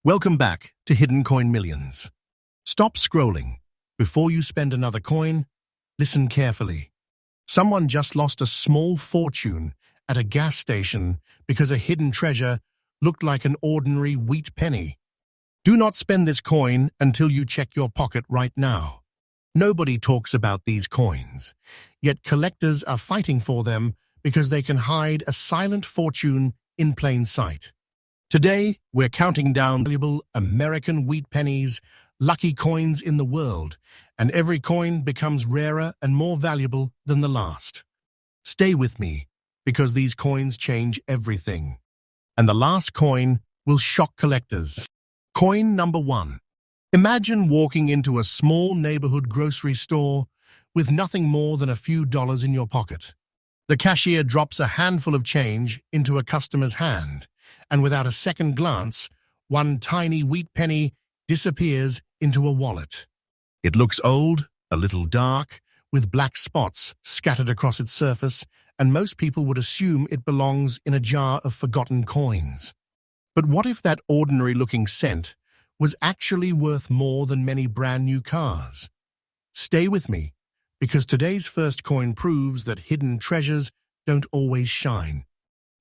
Welcome back to Hidden Coin Millions. Stop scrolling. Before you spend another coin, listen carefully. Someone just lost a small fortune at a gas station because a hidden treasure looked like an ordinary wheat penny. Do not spend this coin until you check your pocket right now. Nobody talks about these coins, yet collectors are fighting for them because they can hide a silent fortune in plain sight. Today, we're counting down valuable American wheat pennies, lucky coins in the world, and every coin becomes rarer and more valuable than the last. Stay with me, because these coins change everything. And the last coin will shock collectors. Coin number 1. Imagine walking into a small neighborhood grocery store with nothing more than a few dollars in your pocket. The cashier drops a handful of change into a customer's hand, and without a second glance, one tiny wheat penny disappears into a wallet. It looks old, a little dark, with black spots scattered across its surface, and most people would assume it belongs in a jar of forgotten coins. But what if that ordinary-looking cent was actually worth more than many brand-new cars? Stay with me, because today's first coin proves that hidden treasures don't always shine.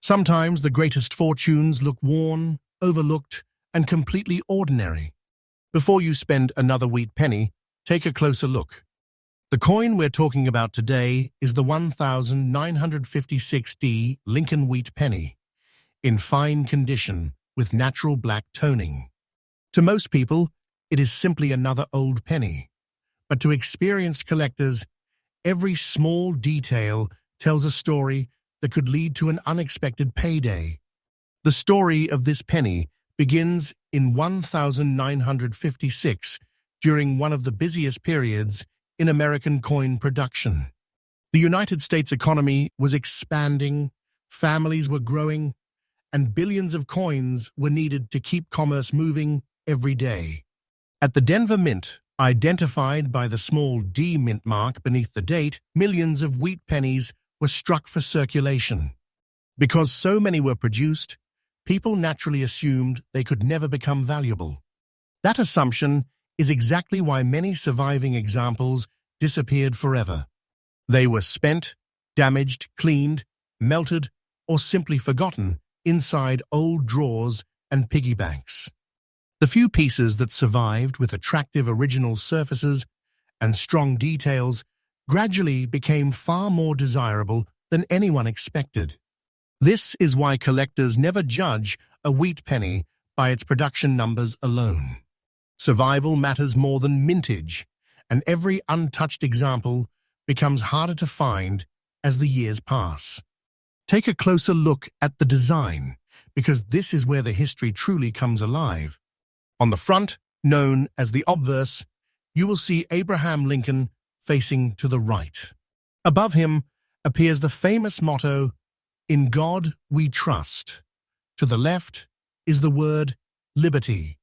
Sometimes the greatest fortunes look worn, overlooked, and completely ordinary. Before you spend another wheat penny, take a closer look. The coin we're talking about today is the 1956D Lincoln wheat penny, in fine condition with natural black toning. To most people, it is simply another old penny. But to experienced collectors, every small detail tells a story that could lead to an unexpected payday. The story of this penny begins in 1956, during one of the busiest periods in American coin production. The United States economy was expanding, families were growing, and billions of coins were needed to keep commerce moving every day. At the Denver Mint, identified by the small D mint mark beneath the date, millions of wheat pennies were struck for circulation. Because so many were produced, people naturally assumed they could never become valuable. That assumption is exactly why many surviving examples disappeared forever. They were spent, damaged, cleaned, melted, or simply forgotten inside old drawers and piggy banks. The few pieces that survived with attractive original surfaces and strong details gradually became far more desirable than anyone expected. This is why collectors never judge a wheat penny by its production numbers alone. Survival matters more than mintage, and every untouched example becomes harder to find as the years pass. Take a closer look at the design, because this is where the history truly comes alive. On the front, known as the obverse, you will see Abraham Lincoln facing to the right. Above him appears the famous motto, "In God we trust." To the left is the word liberty,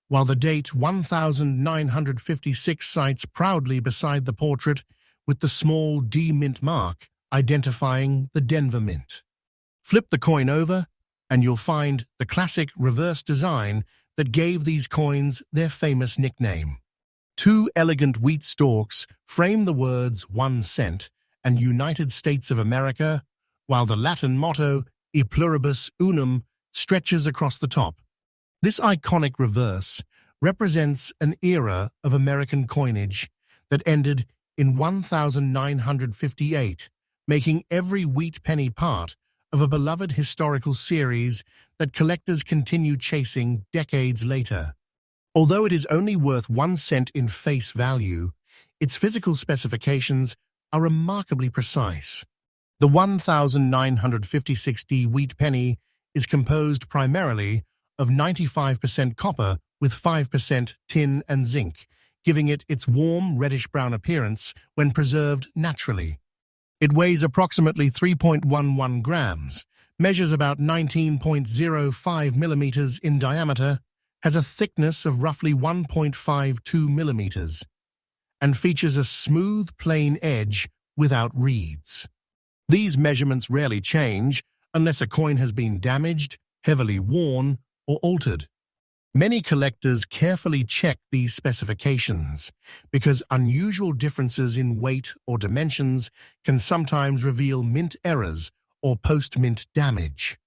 while the date 1956 sites proudly beside the portrait with the small D mint mark identifying the Denver Mint. Flip the coin over and you'll find the classic reverse design that gave these coins their famous nickname. Two elegant wheat stalks frame the words 1 cent and United States of America, while the Latin motto, E pluribus unum, stretches across the top. This iconic reverse represents an era of American coinage that ended in 1958, making every wheat penny part of a beloved historical series that collectors continue chasing decades later. Although it is only worth 1 cent in face value, its physical specifications are remarkably precise. The 1956D wheat penny is composed primarily of 95% copper with 5% tin and zinc, giving it its warm reddish-brown appearance when preserved naturally. It weighs approximately 3.11 grams, measures about 19.05 millimeters in diameter, has a thickness of roughly 1.52 millimeters, and features a smooth, plain edge without reeds. These measurements rarely change unless a coin has been damaged, heavily worn, or altered. Many collectors carefully check these specifications because unusual differences in weight or dimensions can sometimes reveal mint errors or post-mint damage.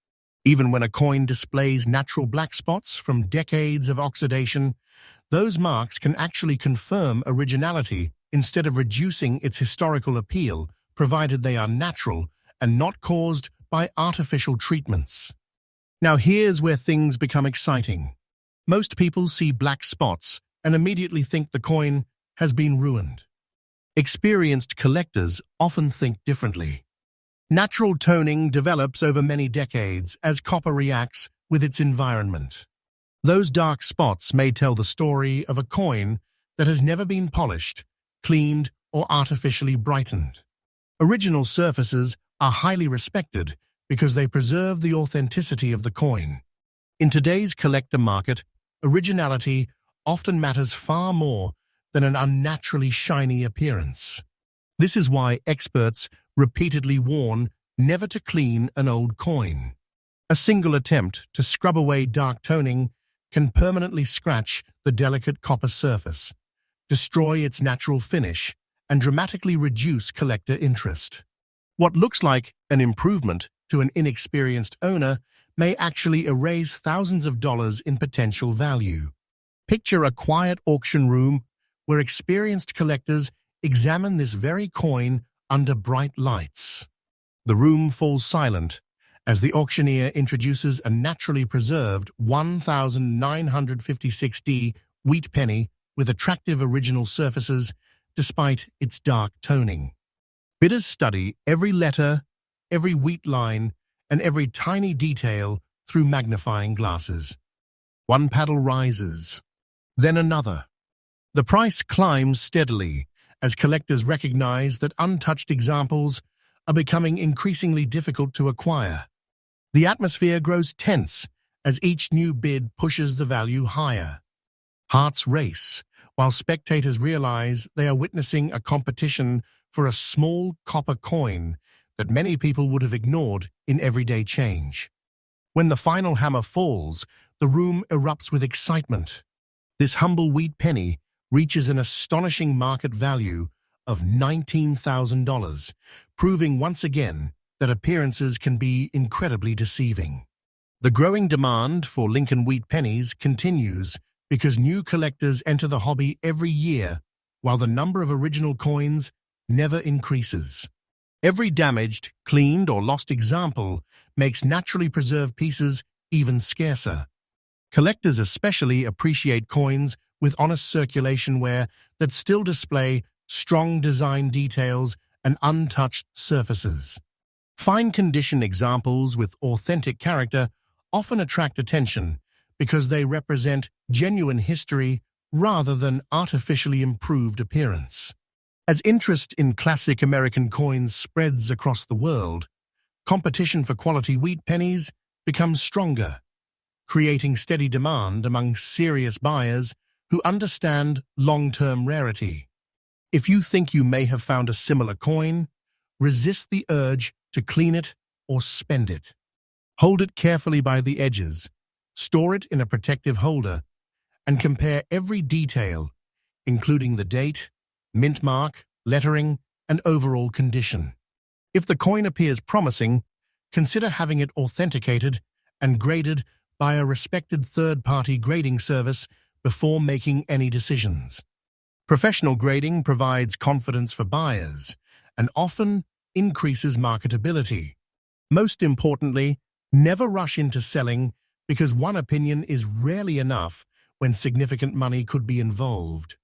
Even when a coin displays natural black spots from decades of oxidation, those marks can actually confirm originality instead of reducing its historical appeal, provided they are natural and not caused by artificial treatments. Now here's where things become exciting. Most people see black spots and immediately think the coin has been ruined. Experienced collectors often think differently. Natural toning develops over many decades as copper reacts with its environment. Those dark spots may tell the story of a coin that has never been polished, cleaned, or artificially brightened. Original surfaces are highly respected because they preserve the authenticity of the coin. In today's collector market, originality often matters far more than an unnaturally shiny appearance. This is why experts repeatedly warn never to clean an old coin. A single attempt to scrub away dark toning can permanently scratch the delicate copper surface, destroy its natural finish, and dramatically reduce collector interest. What looks like an improvement to an inexperienced owner may actually erase thousands of dollars in potential value. Picture a quiet auction room where experienced collectors examine this very coin under bright lights. The room falls silent as the auctioneer introduces a naturally preserved 1956D wheat penny with attractive original surfaces despite its dark toning. Bidders study every letter, every wheat line, and every tiny detail through magnifying glasses. One paddle rises, then another. The price climbs steadily as collectors recognize that untouched examples are becoming increasingly difficult to acquire. The atmosphere grows tense as each new bid pushes the value higher. Hearts race, while spectators realize they are witnessing a competition for a small copper coin that many people would have ignored in everyday change. When the final hammer falls, the room erupts with excitement. This humble wheat penny reaches an astonishing market value of $19,000, proving once again that appearances can be incredibly deceiving. The growing demand for Lincoln wheat pennies continues because new collectors enter the hobby every year, while the number of original coins never increases. Every damaged, cleaned, or lost example makes naturally preserved pieces even scarcer. Collectors especially appreciate coins with honest circulation wear that still display strong design details and untouched surfaces. Fine condition examples with authentic character often attract attention because they represent genuine history rather than artificially improved appearance. As interest in classic American coins spreads across the world, competition for quality wheat pennies becomes stronger, creating steady demand among serious buyers who understand long-term rarity. If you think you may have found a similar coin, resist the urge to clean it or spend it. Hold it carefully by the edges, store it in a protective holder, and compare every detail, including the date, mint mark, lettering, and overall condition. If the coin appears promising, consider having it authenticated and graded by a respected third-party grading service before making any decisions. Professional grading provides confidence for buyers and often increases marketability. Most importantly, never rush into selling because one opinion is rarely enough when significant money could be involved.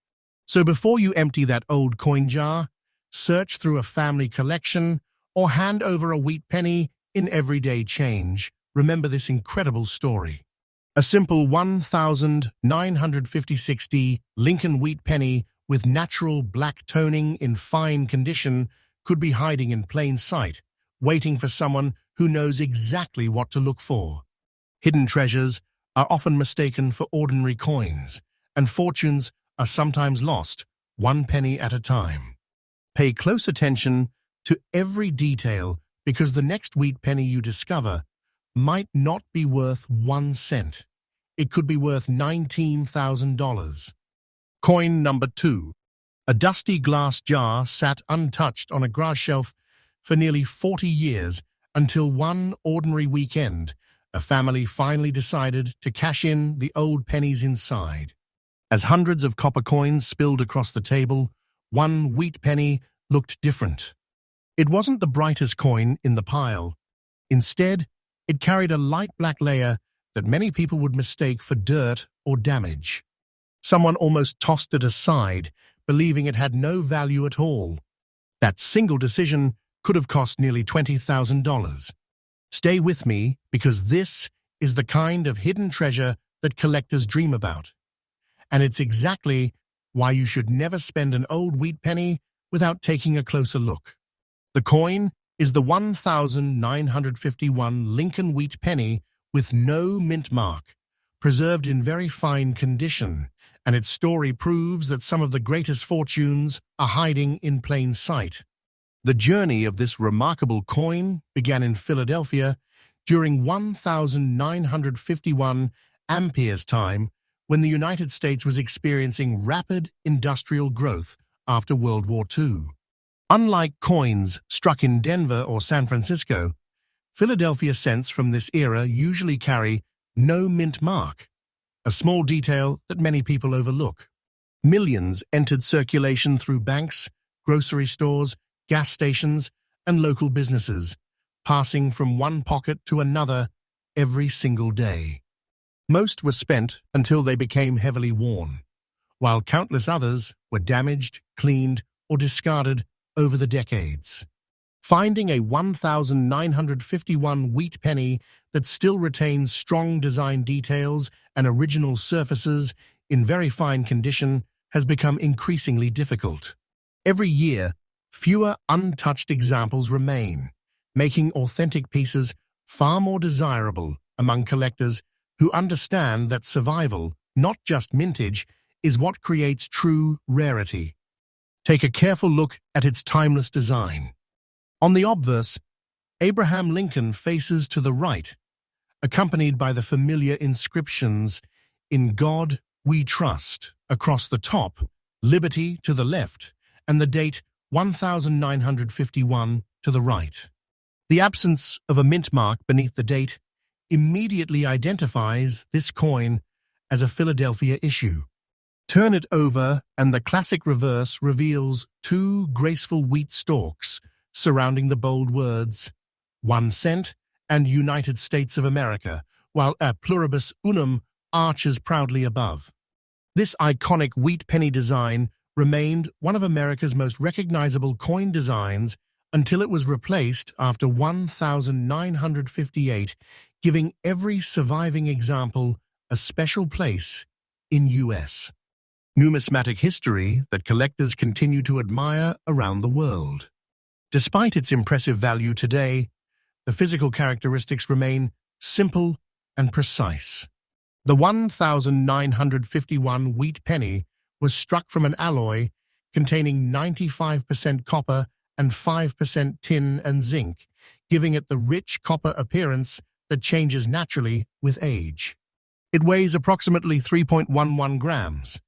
So before you empty that old coin jar, search through a family collection or hand over a wheat penny in everyday change. Remember this incredible story. A simple 1956D Lincoln wheat penny with natural black toning in fine condition could be hiding in plain sight, waiting for someone who knows exactly what to look for. Hidden treasures are often mistaken for ordinary coins, and fortunes are sometimes lost, one penny at a time. Pay close attention to every detail because the next wheat penny you discover might not be worth 1 cent. it could be worth $19,000. Coin number 2. A dusty glass jar sat untouched on a garage shelf for nearly 40 years until one ordinary weekend, a family finally decided to cash in the old pennies inside. As hundreds of copper coins spilled across the table, one wheat penny looked different. It wasn't the brightest coin in the pile. Instead, it carried a light black layer that many people would mistake for dirt or damage. Someone almost tossed it aside, believing it had no value at all. That single decision could have cost nearly $20,000. Stay with me, because this is the kind of hidden treasure that collectors dream about. And it's exactly why you should never spend an old wheat penny without taking a closer look. The coin is the 1951 Lincoln wheat penny with no mint mark, preserved in very fine condition, and its story proves that some of the greatest fortunes are hiding in plain sight. The journey of this remarkable coin began in Philadelphia during 1951 Ampere's time, when the United States was experiencing rapid industrial growth after World War II. Unlike coins struck in Denver or San Francisco, Philadelphia cents from this era usually carry no mint mark, a small detail that many people overlook. Millions entered circulation through banks, grocery stores, gas stations, and local businesses, passing from one pocket to another every single day. Most were spent until they became heavily worn, while countless others were damaged, cleaned, or discarded over the decades. Finding a 1951 wheat penny that still retains strong design details and original surfaces in very fine condition has become increasingly difficult. Every year, fewer untouched examples remain, making authentic pieces far more desirable among collectors who understand that survival, not just mintage, is what creates true rarity. Take a careful look at its timeless design. On the obverse, Abraham Lincoln faces to the right, accompanied by the familiar inscriptions, "In God We Trust," across the top, "Liberty" to the left, and the date 1951 to the right. The absence of a mint mark beneath the date immediately identifies this coin as a Philadelphia issue. Turn it over and the classic reverse reveals two graceful wheat stalks surrounding the bold words, 1 cent and United States of America, while a pluribus unum arches proudly above. This iconic wheat penny design remained one of America's most recognizable coin designs until it was replaced after 1958, giving every surviving example a special place in U.S. numismatic history that collectors continue to admire around the world. Despite its impressive value today, the physical characteristics remain simple and precise. The 1951 wheat penny was struck from an alloy containing 95% copper and 5% tin and zinc, giving it the rich copper appearance that changes naturally with age. It weighs approximately 3.11 grams,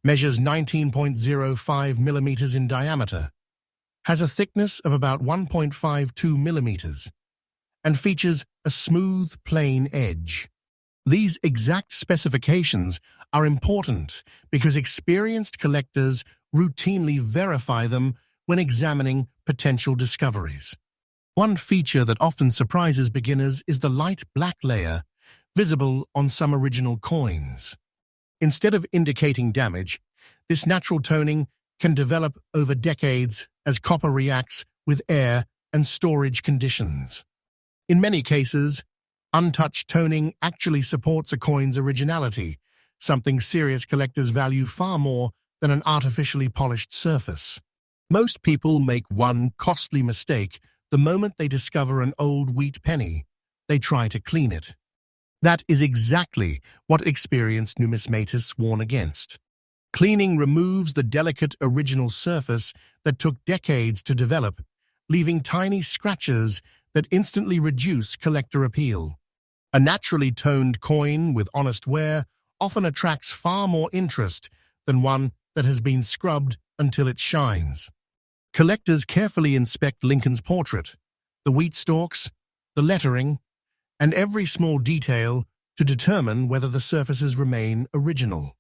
measures 19.05 millimeters in diameter, has a thickness of about 1.52 millimeters, and features a smooth, plain edge. These exact specifications are important because experienced collectors routinely verify them when examining potential discoveries. One feature that often surprises beginners is the light black layer visible on some original coins. Instead of indicating damage, this natural toning can develop over decades as copper reacts with air and storage conditions. In many cases, untouched toning actually supports a coin's originality, something serious collectors value far more than an artificially polished surface. Most people make one costly mistake the moment they discover an old wheat penny. They try to clean it. That is exactly what experienced numismatists warn against. Cleaning removes the delicate original surface that took decades to develop, leaving tiny scratches that instantly reduce collector appeal. A naturally toned coin with honest wear often attracts far more interest than one that has been scrubbed until it shines. Collectors carefully inspect Lincoln's portrait, the wheat stalks, the lettering, and every small detail to determine whether the surfaces remain original.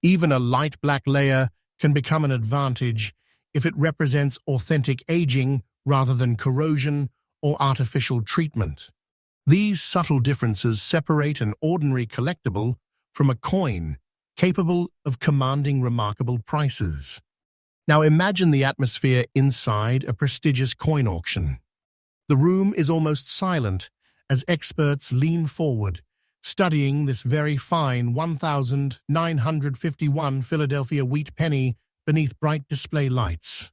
Even a light black layer can become an advantage if it represents authentic aging rather than corrosion or artificial treatment. These subtle differences separate an ordinary collectible from a coin capable of commanding remarkable prices. Now imagine the atmosphere inside a prestigious coin auction. The room is almost silent as experts lean forward, studying this very fine 1,951 Philadelphia wheat penny beneath bright display lights.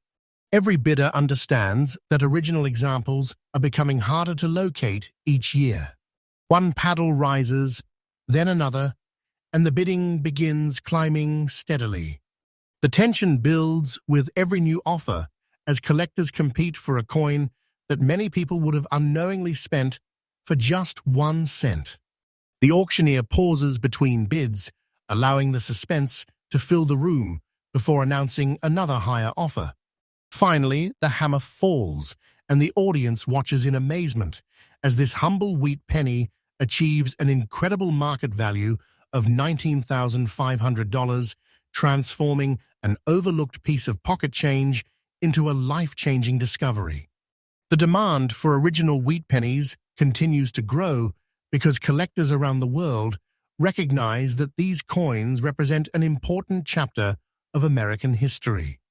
Every bidder understands that original examples are becoming harder to locate each year. One paddle rises, then another, and the bidding begins climbing steadily. The tension builds with every new offer as collectors compete for a coin that many people would have unknowingly spent for just 1 cent. The auctioneer pauses between bids, allowing the suspense to fill the room before announcing another higher offer. Finally, the hammer falls, and the audience watches in amazement as this humble wheat penny achieves an incredible market value of $19,500, transforming an overlooked piece of pocket change into a life-changing discovery. The demand for original wheat pennies continues to grow because collectors around the world recognize that these coins represent an important chapter of American history.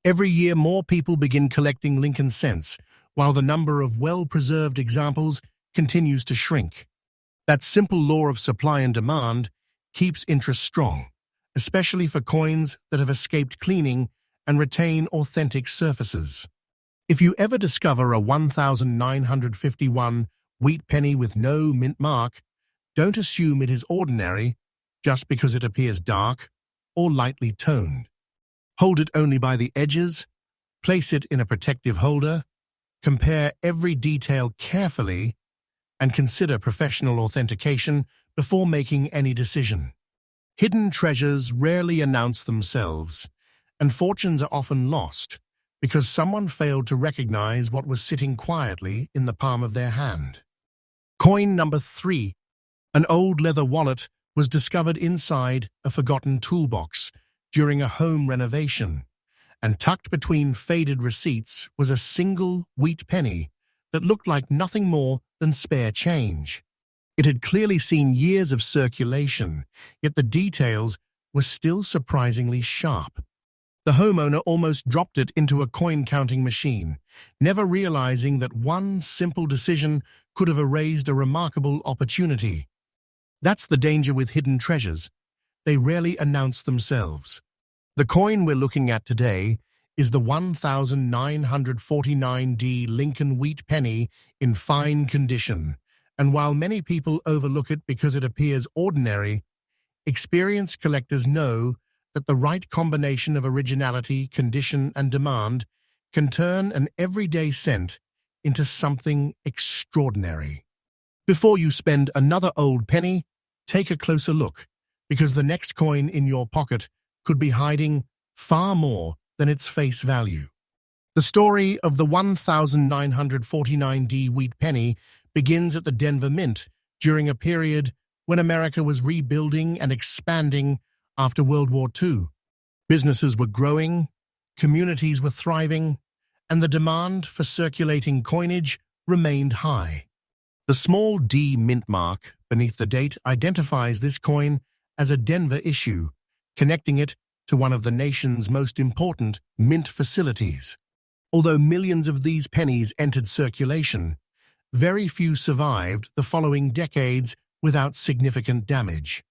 Every year, more people begin collecting Lincoln cents, while the number of well-preserved examples continues to shrink. That simple law of supply and demand keeps interest strong, especially for coins that have escaped cleaning and retain authentic surfaces. If you ever discover a 1,951 wheat penny with no mint mark, don't assume it is ordinary just because it appears dark or lightly toned. Hold it only by the edges, place it in a protective holder, compare every detail carefully, and consider professional authentication before making any decision. Hidden treasures rarely announce themselves, and fortunes are often lost because someone failed to recognize what was sitting quietly in the palm of their hand. Coin number 3. An old leather wallet was discovered inside a forgotten toolbox during a home renovation, and tucked between faded receipts was a single wheat penny that looked like nothing more than spare change. It had clearly seen years of circulation, yet the details were still surprisingly sharp. The homeowner almost dropped it into a coin-counting machine, never realizing that one simple decision could have erased a remarkable opportunity. That's the danger with hidden treasures. They rarely announce themselves. The coin we're looking at today is the 1949D Lincoln wheat penny in fine condition, and while many people overlook it because it appears ordinary, experienced collectors know that the right combination of originality, condition, and demand can turn an everyday cent into something extraordinary. Before you spend another old penny, take a closer look, because the next coin in your pocket could be hiding far more than its face value. The story of the 1949D wheat penny begins at the Denver Mint during a period when America was rebuilding and expanding after World War II. Businesses were growing, communities were thriving, and the demand for circulating coinage remained high. The small D mint mark beneath the date identifies this coin as a Denver issue, connecting it to one of the nation's most important mint facilities. Although millions of these pennies entered circulation, very few survived the following decades without significant damage.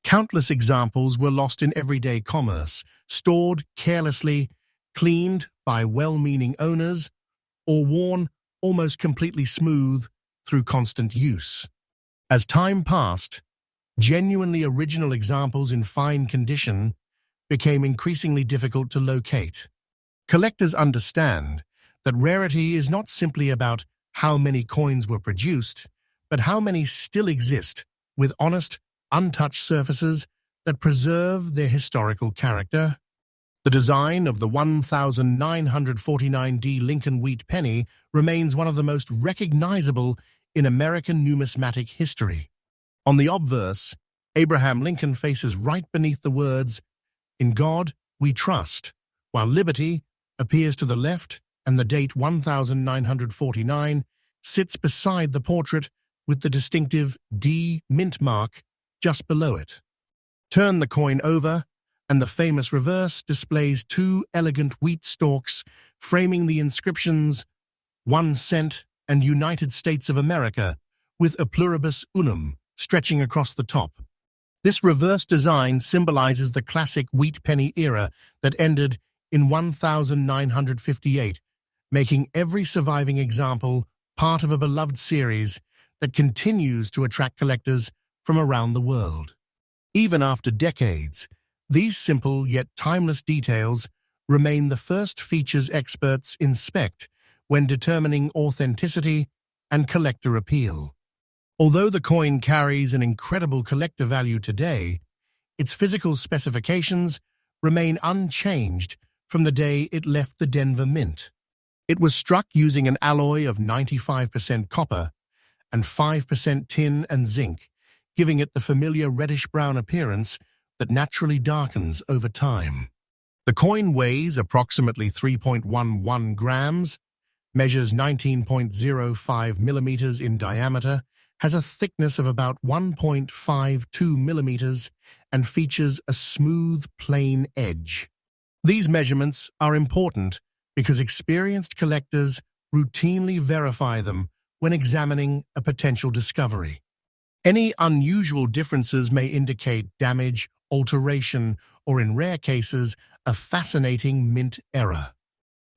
Countless examples were lost in everyday commerce, stored carelessly, cleaned by well-meaning owners, or worn almost completely smooth through constant use. As time passed, genuinely original examples in fine condition became increasingly difficult to locate. Collectors understand that rarity is not simply about how many coins were produced, but how many still exist with honest, untouched surfaces that preserve their historical character? The design of the 1949D Lincoln wheat penny remains one of the most recognizable in American numismatic history. On the obverse, Abraham Lincoln faces right beneath the words, "In God we trust," while liberty appears to the left and the date 1949 sits beside the portrait with the distinctive D mint mark just below it. Turn the coin over, and the famous reverse displays two elegant wheat stalks framing the inscriptions 1 cent and United States of America, with a pluribus unum stretching across the top. This reverse design symbolizes the classic wheat penny era that ended in 1958, making every surviving example part of a beloved series that continues to attract collectors from around the world. Even after decades, these simple yet timeless details remain the first features experts inspect when determining authenticity and collector appeal. Although the coin carries an incredible collector value today, its physical specifications remain unchanged from the day it left the Denver Mint. It was struck using an alloy of 95% copper and 5% tin and zinc, giving it the familiar reddish-brown appearance that naturally darkens over time. The coin weighs approximately 3.11 grams, measures 19.05 millimeters in diameter, has a thickness of about 1.52 millimeters, and features a smooth, plain edge. These measurements are important because experienced collectors routinely verify them when examining a potential discovery. Any unusual differences may indicate damage, alteration, or in rare cases, a fascinating mint error.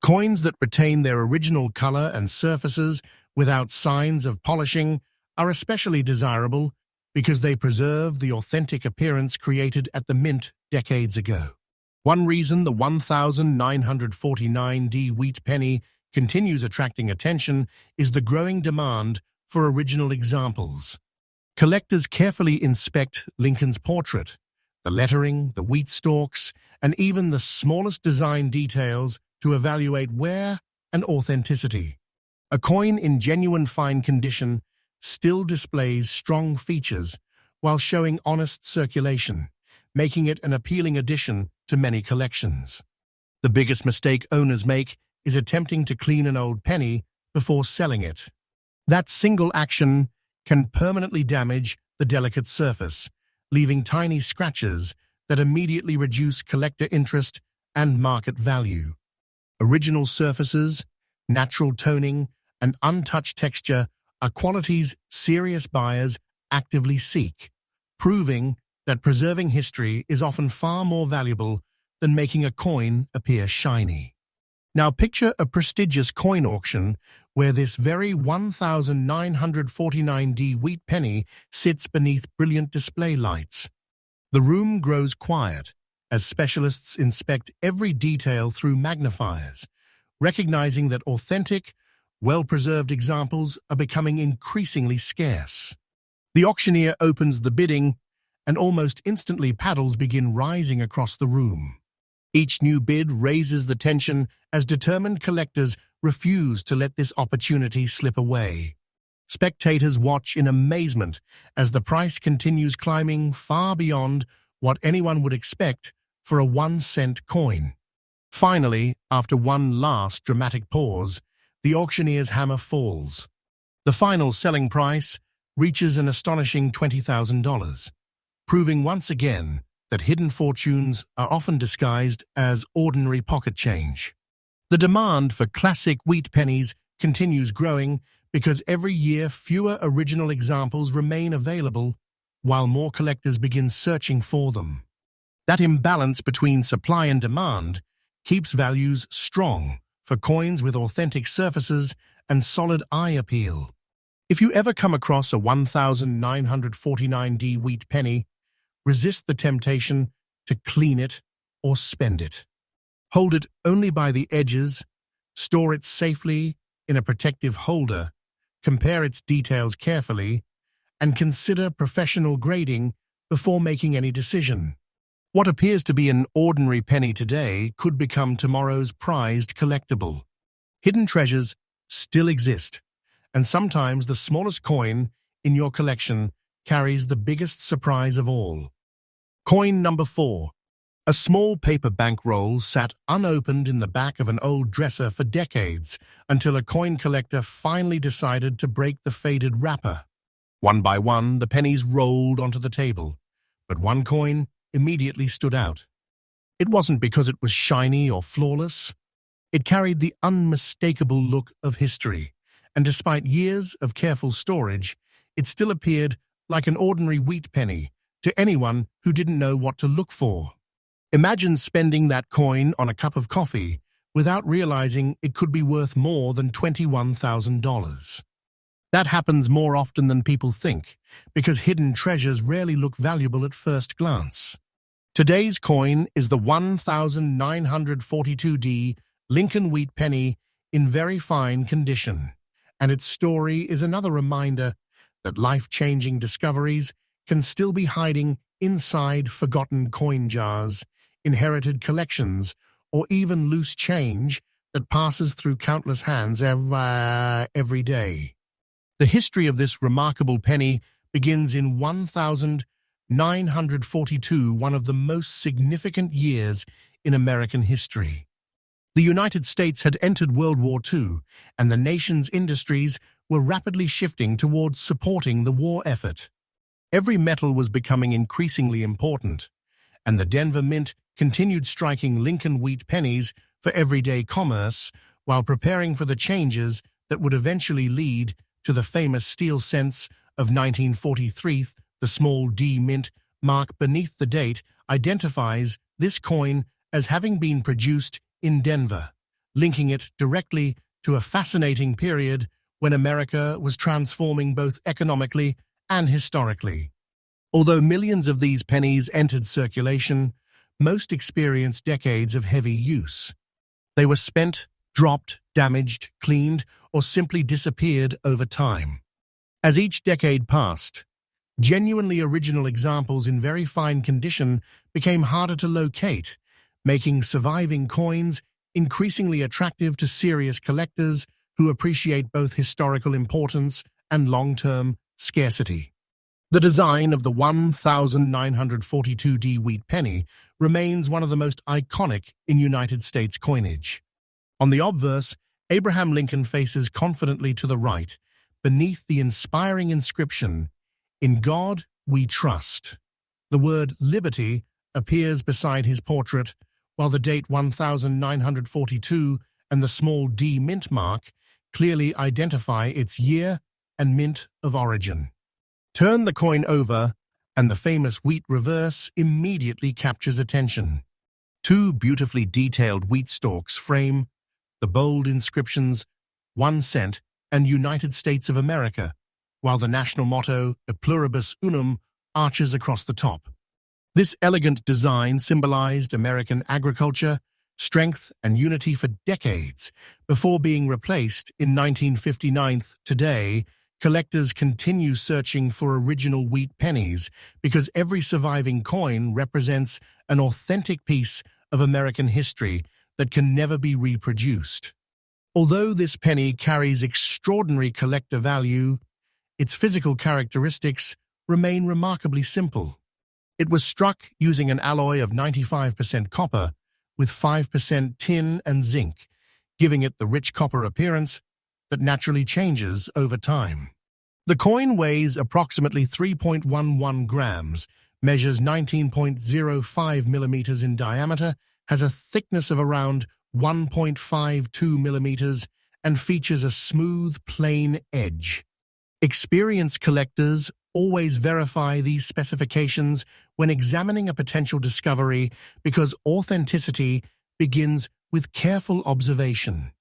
Coins that retain their original color and surfaces without signs of polishing are especially desirable because they preserve the authentic appearance created at the mint decades ago. One reason the 1949D wheat penny continues attracting attention is the growing demand for original examples. Collectors carefully inspect Lincoln's portrait, the lettering, the wheat stalks, and even the smallest design details to evaluate wear and authenticity. A coin in genuine fine condition still displays strong features while showing honest circulation, making it an appealing addition to many collections. The biggest mistake owners make is attempting to clean an old penny before selling it. That single action can permanently damage the delicate surface, leaving tiny scratches that immediately reduce collector interest and market value. Original surfaces, natural toning, and untouched texture are qualities serious buyers actively seek, proving that preserving history is often far more valuable than making a coin appear shiny. Now picture a prestigious coin auction where this very 1949D wheat penny sits beneath brilliant display lights. The room grows quiet as specialists inspect every detail through magnifiers, recognizing that authentic, well-preserved examples are becoming increasingly scarce. The auctioneer opens the bidding, and almost instantly paddles begin rising across the room. Each new bid raises the tension as determined collectors refuse to let this opportunity slip away. Spectators watch in amazement as the price continues climbing far beyond what anyone would expect for a 1-cent coin. Finally, after one last dramatic pause, the auctioneer's hammer falls. The final selling price reaches an astonishing $20,000, proving once again that hidden fortunes are often disguised as ordinary pocket change. The demand for classic wheat pennies continues growing because every year fewer original examples remain available while more collectors begin searching for them. That imbalance between supply and demand keeps values strong for coins with authentic surfaces and solid eye appeal. If you ever come across a 1949D wheat penny, resist the temptation to clean it or spend it. Hold it only by the edges, store it safely in a protective holder, compare its details carefully, and consider professional grading before making any decision. What appears to be an ordinary penny today could become tomorrow's prized collectible. Hidden treasures still exist, and sometimes the smallest coin in your collection carries the biggest surprise of all. Coin number 4. A small paper bankroll sat unopened in the back of an old dresser for decades until a coin collector finally decided to break the faded wrapper. One by one, the pennies rolled onto the table, but one coin immediately stood out. It wasn't because it was shiny or flawless. It carried the unmistakable look of history, and despite years of careful storage, it still appeared like an ordinary wheat penny to anyone who didn't know what to look for. Imagine spending that coin on a cup of coffee without realizing it could be worth more than $21,000. That happens more often than people think, because hidden treasures rarely look valuable at first glance. Today's coin is the 1942D Lincoln Wheat Penny in very fine condition, and its story is another reminder that life-changing discoveries can still be hiding inside forgotten coin jars, inherited collections, or even loose change that passes through countless hands every day. The history of this remarkable penny begins in 1942, one of the most significant years in American history. The United States had entered World War II, and the nation's industries were rapidly shifting towards supporting the war effort. Every metal was becoming increasingly important, and the Denver Mint continued striking Lincoln wheat pennies for everyday commerce while preparing for the changes that would eventually lead to the famous steel cents of 1943. The small D mint mark beneath the date identifies this coin as having been produced in Denver, linking it directly to a fascinating period when America was transforming both economically and historically. Although millions of these pennies entered circulation, most experienced decades of heavy use. They were spent, dropped, damaged, cleaned, or simply disappeared over time. As each decade passed, genuinely original examples in very fine condition became harder to locate, making surviving coins increasingly attractive to serious collectors who appreciate both historical importance and long-term scarcity. The design of the 1942D wheat penny remains one of the most iconic in United States coinage. On the obverse, Abraham Lincoln faces confidently to the right, beneath the inspiring inscription, "In God We Trust." The word liberty appears beside his portrait, while the date 1942 and the small D mint mark clearly identify its year and mint of origin. Turn the coin over, and the famous wheat reverse immediately captures attention. Two beautifully detailed wheat stalks frame the bold inscriptions, 1 cent and United States of America, while the national motto, E pluribus unum, arches across the top. This elegant design symbolized American agriculture, strength, and unity for decades before being replaced in 1959. Today, collectors continue searching for original wheat pennies because every surviving coin represents an authentic piece of American history that can never be reproduced. Although this penny carries extraordinary collector value, its physical characteristics remain remarkably simple. It was struck using an alloy of 95% copper with 5% tin and zinc, giving it the rich copper appearance that naturally changes over time. The coin weighs approximately 3.11 grams, measures 19.05 millimeters in diameter, has a thickness of around 1.52 millimeters, and features a smooth, plain edge. Experienced collectors always verify these specifications when examining a potential discovery because authenticity begins with careful observation.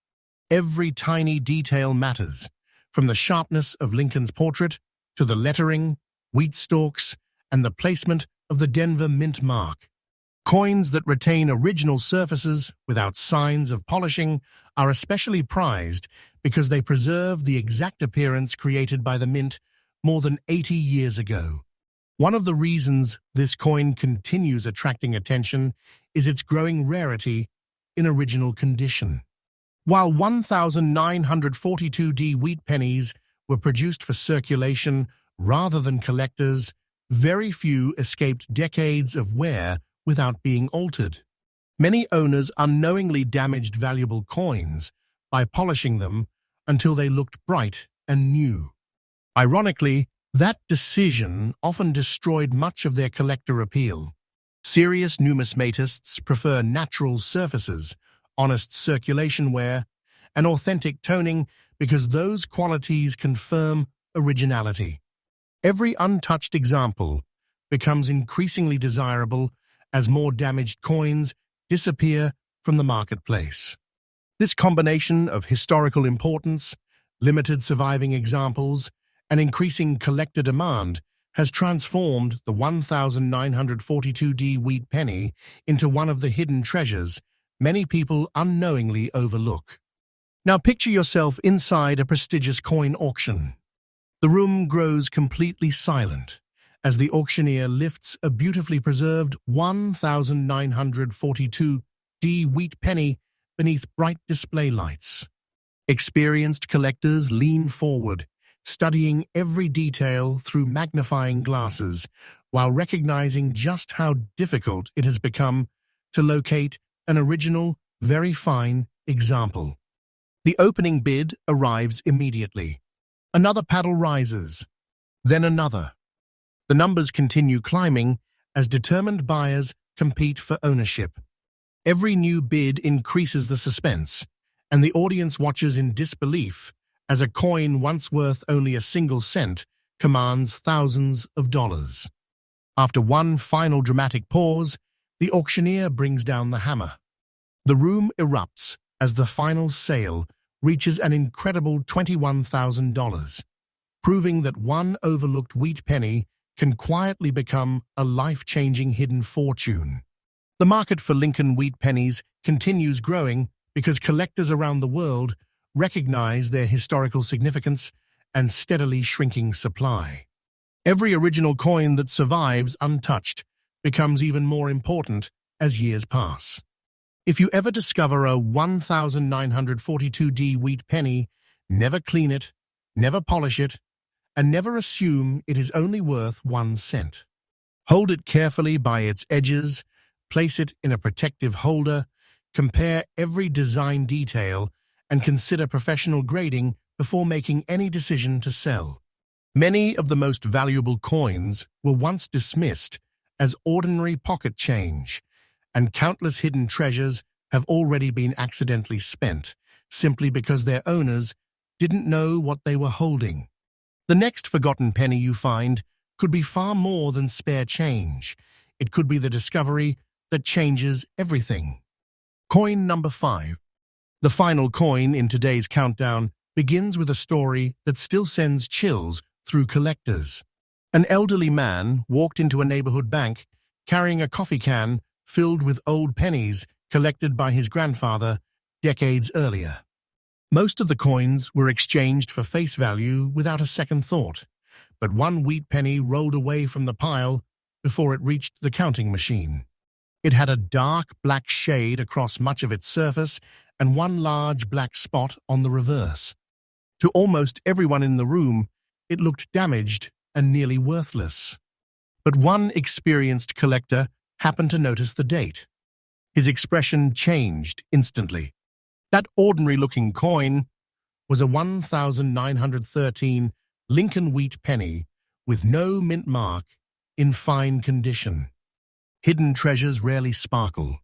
Every tiny detail matters, from the sharpness of Lincoln's portrait to the lettering, wheat stalks, and the placement of the Denver Mint mark. Coins that retain original surfaces without signs of polishing are especially prized because they preserve the exact appearance created by the mint more than 80 years ago. One of the reasons this coin continues attracting attention is its growing rarity in original condition. While 1,942D wheat pennies were produced for circulation rather than collectors, very few escaped decades of wear without being altered. Many owners unknowingly damaged valuable coins by polishing them until they looked bright and new. Ironically, that decision often destroyed much of their collector appeal. Serious numismatists prefer natural surfaces, honest circulation wear, and authentic toning because those qualities confirm originality. Every untouched example becomes increasingly desirable as more damaged coins disappear from the marketplace. This combination of historical importance, limited surviving examples, and increasing collector demand has transformed the 1,942D wheat penny into one of the hidden treasures many people unknowingly overlook. Now picture yourself inside a prestigious coin auction. The room grows completely silent as the auctioneer lifts a beautifully preserved 1,942D wheat penny beneath bright display lights. Experienced collectors lean forward, studying every detail through magnifying glasses, while recognizing just how difficult it has become to locate an original, very fine example. The opening bid arrives immediately. Another paddle rises, then another. The numbers continue climbing as determined buyers compete for ownership. Every new bid increases the suspense, and the audience watches in disbelief as a coin once worth only a single cent commands thousands of dollars. After one final dramatic pause, the auctioneer brings down the hammer. The room erupts as the final sale reaches an incredible $21,000, proving that one overlooked wheat penny can quietly become a life-changing hidden fortune. The market for Lincoln wheat pennies continues growing because collectors around the world recognize their historical significance and steadily shrinking supply. Every original coin that survives untouched becomes even more important as years pass. If you ever discover a 1,942D wheat penny, never clean it, never polish it, and never assume it is only worth 1 cent. Hold it carefully by its edges, place it in a protective holder, compare every design detail, and consider professional grading before making any decision to sell. Many of the most valuable coins were once dismissed as ordinary pocket change, and countless hidden treasures have already been accidentally spent simply because their owners didn't know what they were holding. The next forgotten penny you find could be far more than spare change. It could be the discovery that changes everything. Coin number 5. The final coin in today's countdown begins with a story that still sends chills through collectors. An elderly man walked into a neighborhood bank carrying a coffee can filled with old pennies collected by his grandfather decades earlier. Most of the coins were exchanged for face value without a second thought, but one wheat penny rolled away from the pile before it reached the counting machine. It had a dark black shade across much of its surface and one large black spot on the reverse. To almost everyone in the room, it looked damaged and nearly worthless. But one experienced collector happened to notice the date. His expression changed instantly. That ordinary-looking coin was a 1,913 Lincoln wheat penny with no mint mark, in fine condition. Hidden treasures rarely sparkle.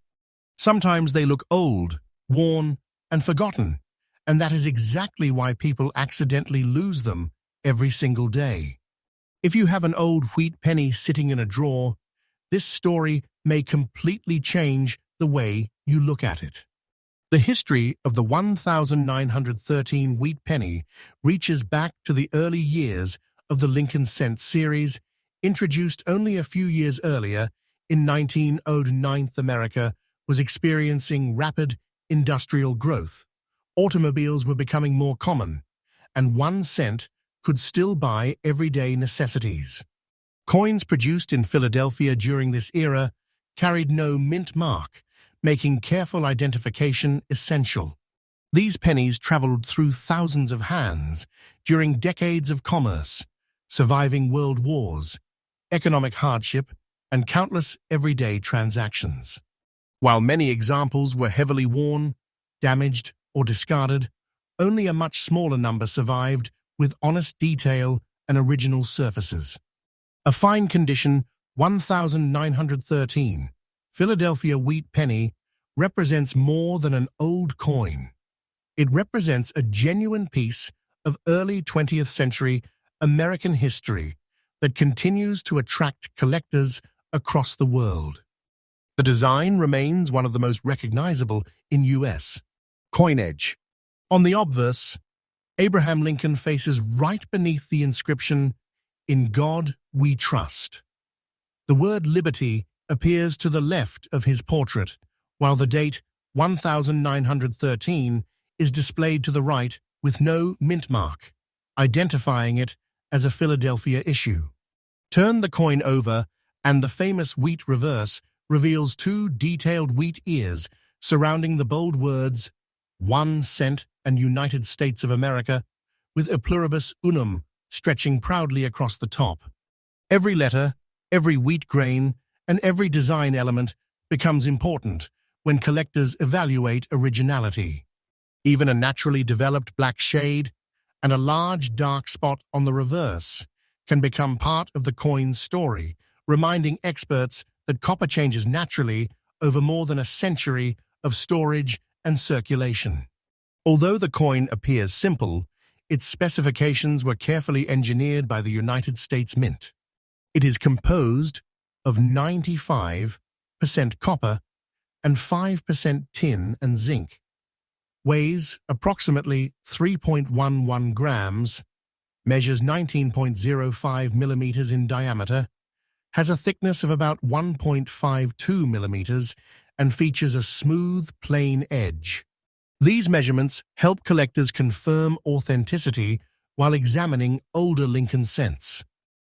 Sometimes they look old, worn, and forgotten, and that is exactly why people accidentally lose them every single day. If you have an old wheat penny sitting in a drawer, this story may completely change the way you look at it. The history of the 1,913 wheat penny reaches back to the early years of the Lincoln cent series, introduced only a few years earlier in 1909. America was experiencing rapid industrial growth, Automobiles were becoming more common, and 1 cent could still buy everyday necessities. Coins produced in Philadelphia during this era carried no mint mark, making careful identification essential. These pennies traveled through thousands of hands during decades of commerce, surviving world wars, economic hardship, and countless everyday transactions. While many examples were heavily worn, damaged, or discarded, only a much smaller number survived with honest detail and original surfaces. A fine condition 1913 Philadelphia wheat penny represents more than an old coin. It represents a genuine piece of early 20th century American history that continues to attract collectors across the world. The design remains one of the most recognizable in U.S. coinage. On the obverse, Abraham Lincoln faces right beneath the inscription, "In God We Trust." The word liberty appears to the left of his portrait, while the date 1913 is displayed to the right with no mint mark, identifying it as a Philadelphia issue. Turn the coin over, and the famous wheat reverse reveals two detailed wheat ears surrounding the bold words 1 cent and United States of America, with a pluribus unum stretching proudly across the top. Every letter, every wheat grain, and every design element becomes important when collectors evaluate originality. Even a naturally developed black shade and a large dark spot on the reverse can become part of the coin's story, reminding experts that copper changes naturally over more than a century of storage and circulation. Although the coin appears simple, its specifications were carefully engineered by the United States Mint. It is composed of 95% copper and 5% tin and zinc, weighs approximately 3.11 grams, measures 19.05 millimeters in diameter, has a thickness of about 1.52 millimeters, and features a smooth, plain edge. These measurements help collectors confirm authenticity while examining older Lincoln cents.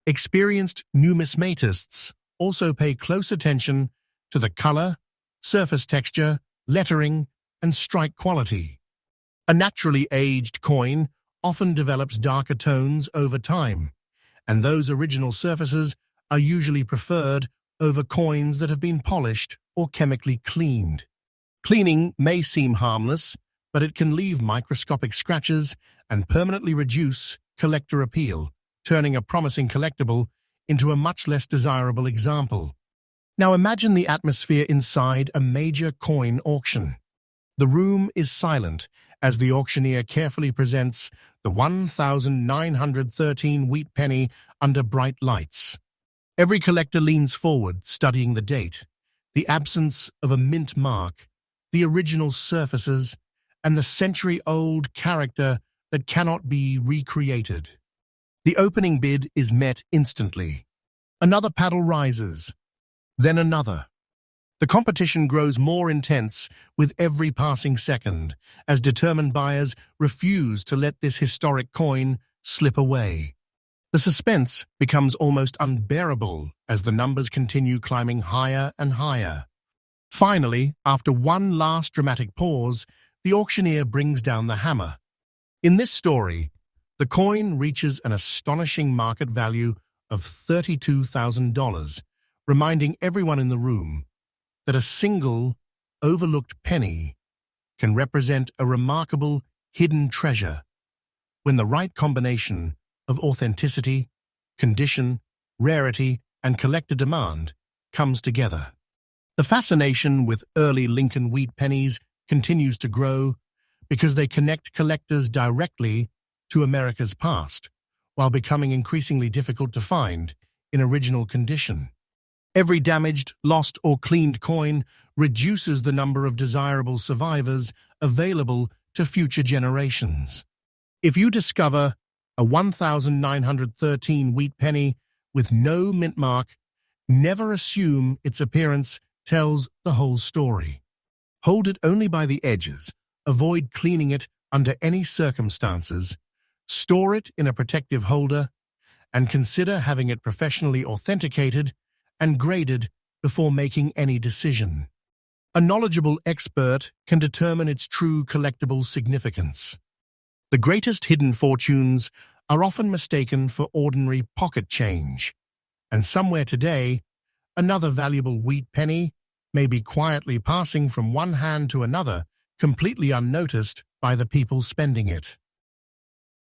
Experienced numismatists also pay close attention to the color, surface texture, lettering, and strike quality. A naturally aged coin often develops darker tones over time, and those original surfaces are usually preferred over coins that have been polished or chemically cleaned. Cleaning may seem harmless, but it can leave microscopic scratches and permanently reduce collector appeal, turning a promising collectible into a much less desirable example. Now imagine the atmosphere inside a major coin auction. The room is silent as the auctioneer carefully presents the 1913 wheat penny under bright lights. Every collector leans forward, studying the date, the absence of a mint mark, the original surfaces, and the century-old character that cannot be recreated. The opening bid is met instantly. Another paddle rises, then another. The competition grows more intense with every passing second, as determined buyers refuse to let this historic coin slip away. The suspense becomes almost unbearable as the numbers continue climbing higher and higher. Finally, after one last dramatic pause, the auctioneer brings down the hammer. In this story, the coin reaches an astonishing market value of $32,000, reminding everyone in the room that a single, overlooked penny can represent a remarkable hidden treasure when the right combination of authenticity, condition, rarity, and collector demand comes together. The fascination with early Lincoln wheat pennies continues to grow because they connect collectors directly to America's past, while becoming increasingly difficult to find in original condition. Every damaged, lost, or cleaned coin reduces the number of desirable survivors available to future generations. If you discover a 1913 wheat penny with no mint mark, never assume its appearance tells the whole story. Hold it only by the edges, avoid cleaning it under any circumstances, store it in a protective holder, and consider having it professionally authenticated and graded before making any decision. A knowledgeable expert can determine its true collectible significance. The greatest hidden fortunes are often mistaken for ordinary pocket change, and somewhere today, another valuable wheat penny may be quietly passing from one hand to another, completely unnoticed by the people spending it.